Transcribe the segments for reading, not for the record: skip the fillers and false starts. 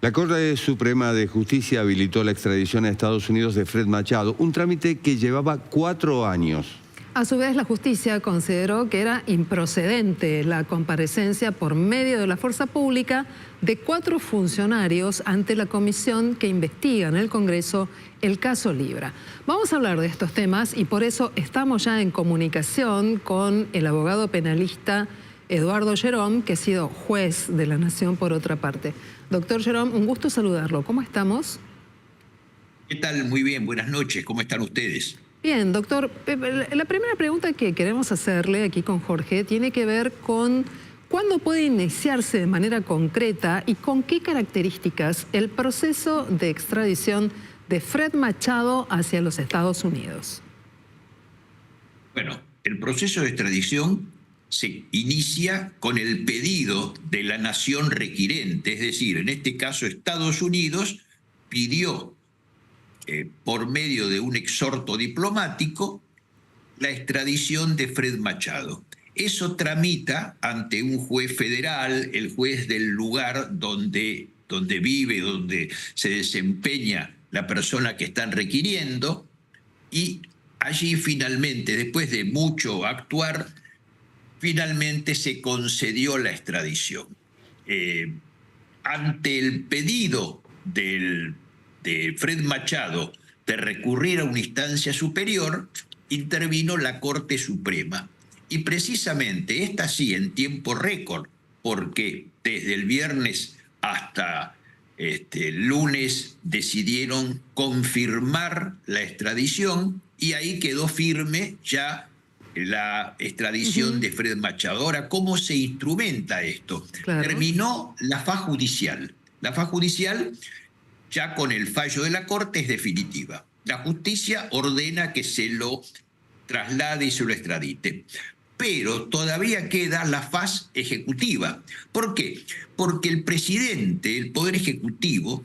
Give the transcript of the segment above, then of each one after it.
La Corte Suprema de Justicia habilitó la extradición a Estados Unidos de Fred Machado, un trámite que llevaba 4 años. A su vez, la justicia consideró que era improcedente la comparecencia por medio de la fuerza pública de 4 funcionarios ante la comisión que investiga en el Congreso el caso Libra. Vamos a hablar de estos temas y por eso estamos ya en comunicación con el abogado penalista Eduardo Gerón, que ha sido juez de la Nación por otra parte. Doctor Gerón, un gusto saludarlo. ¿Cómo estamos? ¿Qué tal? Muy bien, buenas noches. ¿Cómo están ustedes? Bien, doctor. La primera pregunta que queremos hacerle aquí con Jorge tiene que ver con cuándo puede iniciarse de manera concreta y con qué características el proceso de extradición de Fred Machado hacia los Estados Unidos. Bueno, el proceso de extradición se inicia con el pedido de la nación requirente, es decir, en este caso Estados Unidos pidió por medio de un exhorto diplomático la extradición de Fred Machado. Eso tramita ante un juez federal, el juez del lugar donde vive, donde se desempeña la persona que están requiriendo, y allí finalmente, después de mucho actuar, finalmente se concedió la extradición. Ante el pedido de Fred Machado de recurrir a una instancia superior, intervino la Corte Suprema. Y precisamente esta sí en tiempo récord, porque desde el viernes hasta el lunes decidieron confirmar la extradición y ahí quedó firme ya la extradición de Fred Machado. Ahora, ¿cómo se instrumenta esto? Claro. Terminó la faz judicial. La faz judicial, ya con el fallo de la Corte, es definitiva. La justicia ordena que se lo traslade y se lo extradite. Pero todavía queda la faz ejecutiva. ¿Por qué? Porque el presidente, el Poder Ejecutivo,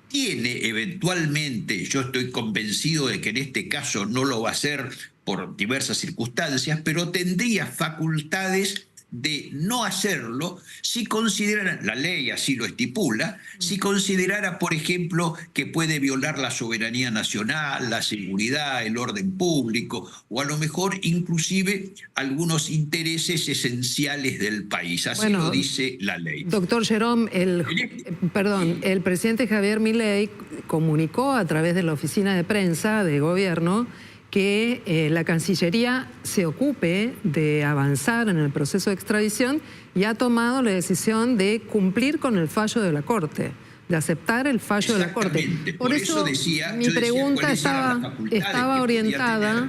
tiene eventualmente, yo estoy convencido de que en este caso no lo va a hacer por diversas circunstancias, pero tendría facultades de no hacerlo si considerara, la ley así lo estipula, si considerara, por ejemplo, que puede violar la soberanía nacional, la seguridad, el orden público, o a lo mejor inclusive algunos intereses esenciales del país. Así lo dice la ley. Doctor Gerón, el presidente Javier Milei comunicó a través de la oficina de prensa de gobierno que la Cancillería se ocupe de avanzar en el proceso de extradición y ha tomado la decisión de cumplir con el fallo de la Corte, de aceptar el fallo de la Corte. Por eso decía, mi pregunta estaba orientada,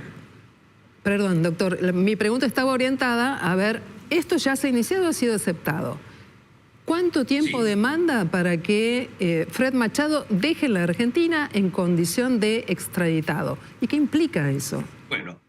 perdón, doctor, mi pregunta estaba orientada a ver, ¿esto ya se ha iniciado o ha sido aceptado? ¿Cuánto tiempo demanda para que Fred Machado deje la Argentina en condición de extraditado? ¿Y qué implica eso? Bueno,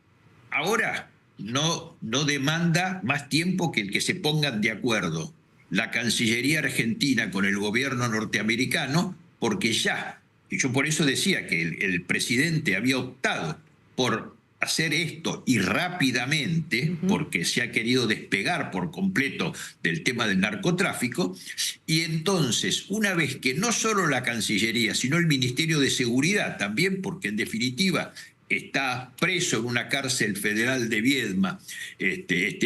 ahora no demanda más tiempo que el que se pongan de acuerdo la Cancillería argentina con el gobierno norteamericano, porque ya, y yo por eso decía que el presidente había optado por hacer esto y rápidamente, porque se ha querido despegar por completo del tema del narcotráfico, y entonces, una vez que no solo la Cancillería, sino el Ministerio de Seguridad también, porque en definitiva está preso en una cárcel federal de Viedma,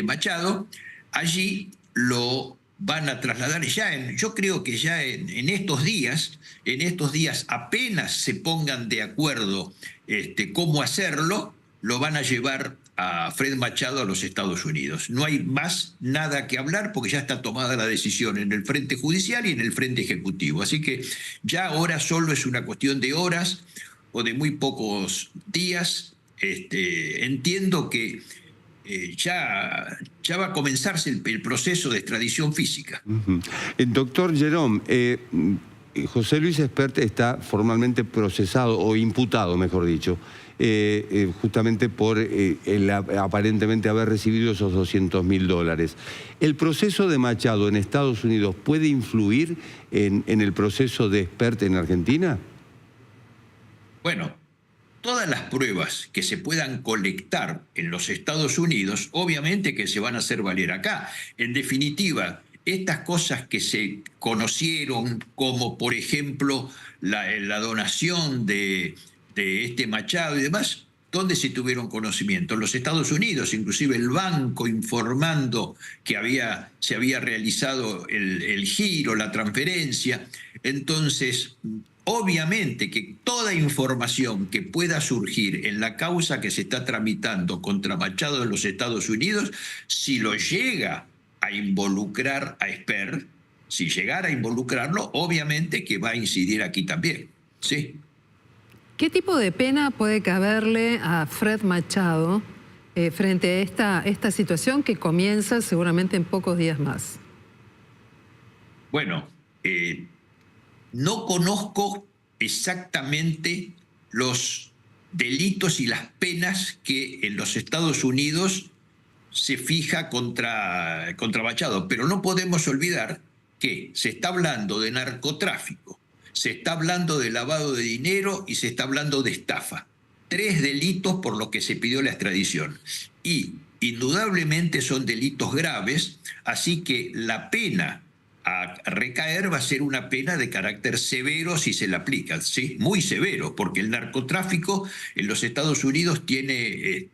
Machado, allí lo van a trasladar ya, yo creo que ya en estos días apenas se pongan de acuerdo cómo hacerlo, lo van a llevar a Fred Machado a los Estados Unidos. No hay más nada que hablar porque ya está tomada la decisión en el frente judicial y en el frente ejecutivo. Así que ya ahora solo es una cuestión de horas o de muy pocos días. Entiendo que ya va a comenzarse el proceso de extradición física. Doctor Gerón, José Luis Espert está formalmente procesado o imputado, mejor dicho, justamente por aparentemente haber recibido esos $200.000. ¿El proceso de Machado en Estados Unidos puede influir en el proceso de Espert en Argentina? Bueno, todas las pruebas que se puedan colectar en los Estados Unidos, obviamente que se van a hacer valer acá. En definitiva, estas cosas que se conocieron, como por ejemplo la donación de este Machado y demás, ¿dónde se tuvieron conocimiento? En los Estados Unidos, inclusive el banco informando que se había realizado el giro, la transferencia. Entonces, obviamente que toda información que pueda surgir en la causa que se está tramitando contra Machado en los Estados Unidos, si lo llega a involucrar a Esper, si llegara a involucrarlo, obviamente que va a incidir aquí también. Sí. ¿Qué tipo de pena puede caberle a Fred Machado frente a esta situación que comienza seguramente en pocos días más? Bueno, no conozco exactamente los delitos y las penas que en los Estados Unidos se fija contra Machado, pero no podemos olvidar que se está hablando de narcotráfico, se está hablando de lavado de dinero y se está hablando de estafa. 3 delitos por los que se pidió la extradición. Y indudablemente son delitos graves, así que la pena a recaer va a ser una pena de carácter severo si se la aplica, ¿sí? Muy severo, porque el narcotráfico en los Estados Unidos tiene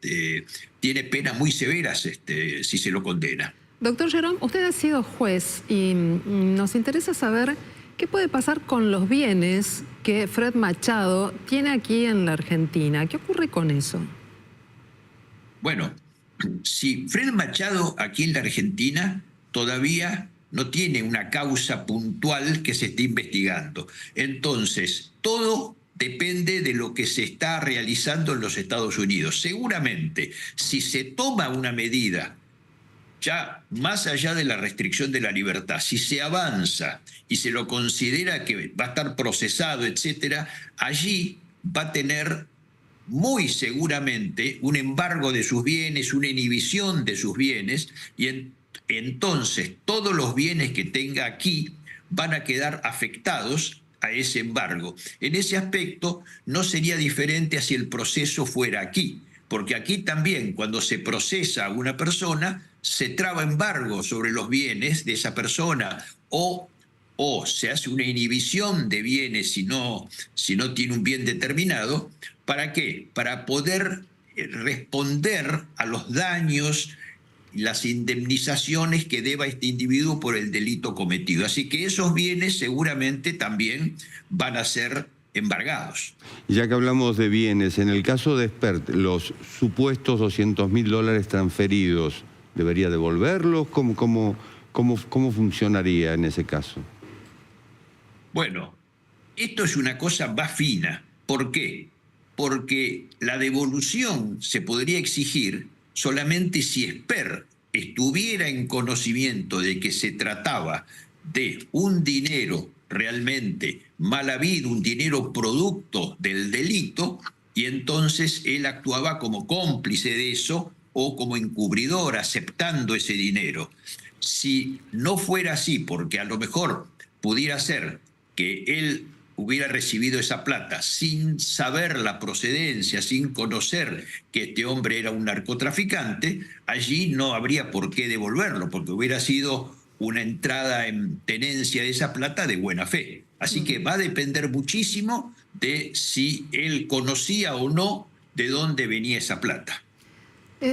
penas muy severas si se lo condena. Doctor Jerome, usted ha sido juez y nos interesa saber qué puede pasar con los bienes que Fred Machado tiene aquí en la Argentina. ¿Qué ocurre con eso? Bueno, si Fred Machado aquí en la Argentina todavía no tiene una causa puntual que se esté investigando. Entonces, todo depende de lo que se está realizando en los Estados Unidos. Seguramente, si se toma una medida ya más allá de la restricción de la libertad, si se avanza y se lo considera que va a estar procesado, etcétera, allí va a tener muy seguramente un embargo de sus bienes, una inhibición de sus bienes, y entonces todos los bienes que tenga aquí van a quedar afectados a ese embargo. En ese aspecto no sería diferente a si el proceso fuera aquí, porque aquí también cuando se procesa a una persona se traba embargo sobre los bienes de esa persona o se hace una inhibición de bienes si no tiene un bien determinado. ¿Para qué? Para poder responder a los daños y las indemnizaciones que deba este individuo por el delito cometido. Así que esos bienes seguramente también van a ser embargados. Ya que hablamos de bienes, en el caso de Espert, los supuestos $200.000 transferidos, ¿debería devolverlos? ¿Cómo funcionaría en ese caso? Bueno, esto es una cosa más fina. ¿Por qué? Porque la devolución se podría exigir solamente si Esper estuviera en conocimiento de que se trataba de un dinero realmente mal habido, un dinero producto del delito, y entonces él actuaba como cómplice de eso o como encubridor, aceptando ese dinero. Si no fuera así, porque a lo mejor pudiera ser que él hubiera recibido esa plata sin saber la procedencia, sin conocer que este hombre era un narcotraficante, allí no habría por qué devolverlo, porque hubiera sido una entrada en tenencia de esa plata de buena fe. Así que va a depender muchísimo de si él conocía o no de dónde venía esa plata.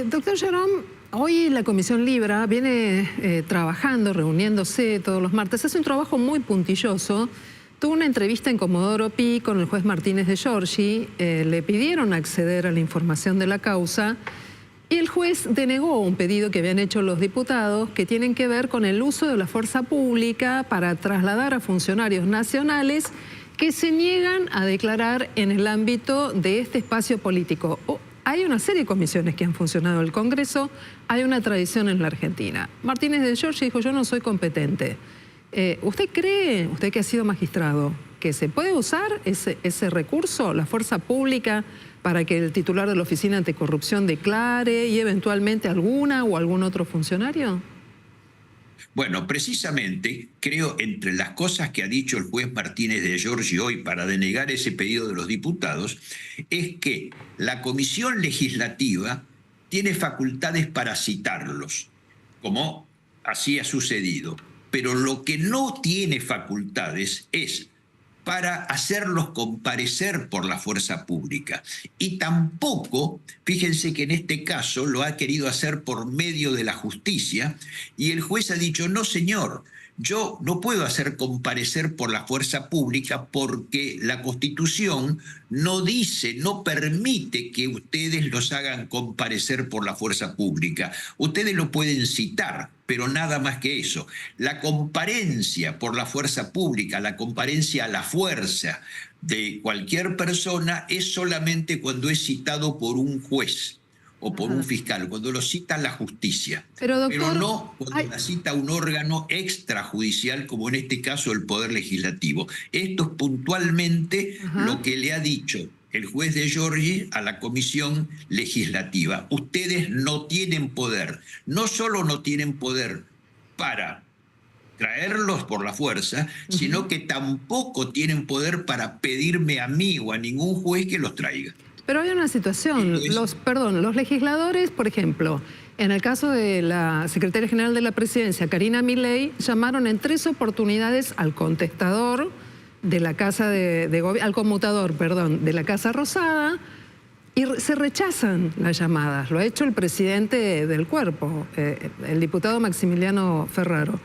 Doctor Jerome, hoy la Comisión Libra viene trabajando, reuniéndose todos los martes, hace un trabajo muy puntilloso. Tuvo una entrevista en Comodoro Pi con el juez Martínez de Giorgi, le pidieron acceder a la información de la causa y el juez denegó un pedido que habían hecho los diputados que tienen que ver con el uso de la fuerza pública para trasladar a funcionarios nacionales que se niegan a declarar en el ámbito de este espacio político. Hay una serie de comisiones que han funcionado en el Congreso, hay una tradición en la Argentina. Martínez de Giorgi dijo, yo no soy competente. ¿Usted cree, usted que ha sido magistrado, que se puede usar ese recurso, la fuerza pública, para que el titular de la Oficina Anticorrupción declare y eventualmente alguna o algún otro funcionario? Bueno, precisamente creo entre las cosas que ha dicho el juez Martínez de Giorgi hoy para denegar ese pedido de los diputados es que la Comisión Legislativa tiene facultades para citarlos, como así ha sucedido. pero lo que no tiene facultades es para hacerlos comparecer por la fuerza pública. Y tampoco, fíjense que en este caso lo ha querido hacer por medio de la justicia, y el juez ha dicho, no señor, yo no puedo hacer comparecer por la fuerza pública porque la Constitución no dice, no permite que ustedes los hagan comparecer por la fuerza pública. Ustedes lo pueden citar, pero nada más que eso. La comparencia por la fuerza pública, la comparencia a la fuerza de cualquier persona es solamente cuando es citado por un juez o por un fiscal, cuando lo cita la justicia. Pero, doctor, no cuando la cita un órgano extrajudicial, como en este caso el Poder Legislativo. Esto es puntualmente lo que le ha dicho el juez de Giorgi a la Comisión Legislativa. Ustedes no tienen poder. No solo no tienen poder para traerlos por la fuerza, sino que tampoco tienen poder para pedirme a mí o a ningún juez que los traiga. Pero hay una situación, los legisladores, por ejemplo, en el caso de la secretaria general de la presidencia, Karina Milei, llamaron en 3 oportunidades al contestador de la Casa al conmutador, perdón, de la Casa Rosada, y se rechazan las llamadas. Lo ha hecho el presidente del cuerpo, el diputado Maximiliano Ferraro.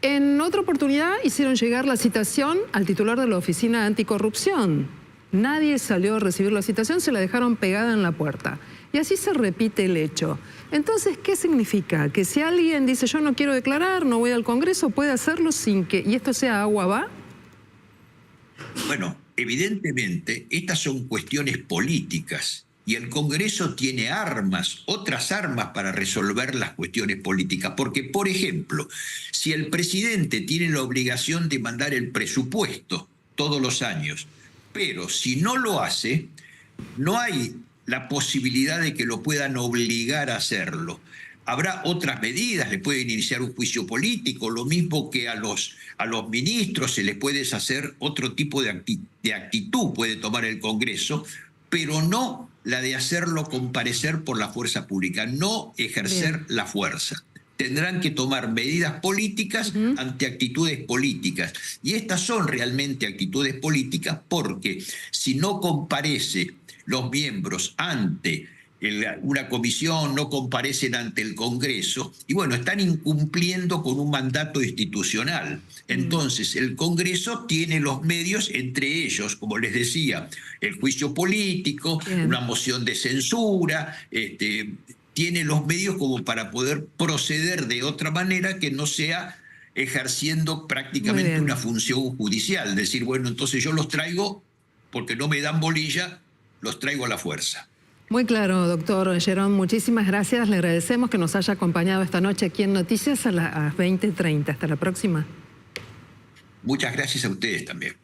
En otra oportunidad hicieron llegar la citación al titular de la Oficina Anticorrupción. Nadie salió a recibir la citación, se la dejaron pegada en la puerta. Y así se repite el hecho. Entonces, ¿qué significa? Que si alguien dice, yo no quiero declarar, no voy al Congreso, puede hacerlo sin que... ¿Y esto sea agua va? Bueno, evidentemente, estas son cuestiones políticas. Y el Congreso tiene armas, otras armas para resolver las cuestiones políticas. Porque, por ejemplo, si el presidente tiene la obligación de mandar el presupuesto todos los años, pero si no lo hace, no hay la posibilidad de que lo puedan obligar a hacerlo. Habrá otras medidas, le pueden iniciar un juicio político, lo mismo que a los ministros se les puede hacer otro tipo de actitud, puede tomar el Congreso, pero no la de hacerlo comparecer por la fuerza pública, no ejercer la fuerza. Tendrán que tomar medidas políticas ante actitudes políticas. Y estas son realmente actitudes políticas porque si no comparece los miembros ante una comisión, no comparecen ante el Congreso, y bueno, están incumpliendo con un mandato institucional. Entonces, el Congreso tiene los medios, entre ellos, como les decía, el juicio político, una moción de censura, tiene los medios como para poder proceder de otra manera que no sea ejerciendo prácticamente una función judicial. Decir, bueno, entonces yo los traigo porque no me dan bolilla, los traigo a la fuerza. Muy claro, doctor Gerón. Muchísimas gracias. Le agradecemos que nos haya acompañado esta noche aquí en Noticias a las 20:30. Hasta la próxima. Muchas gracias a ustedes también.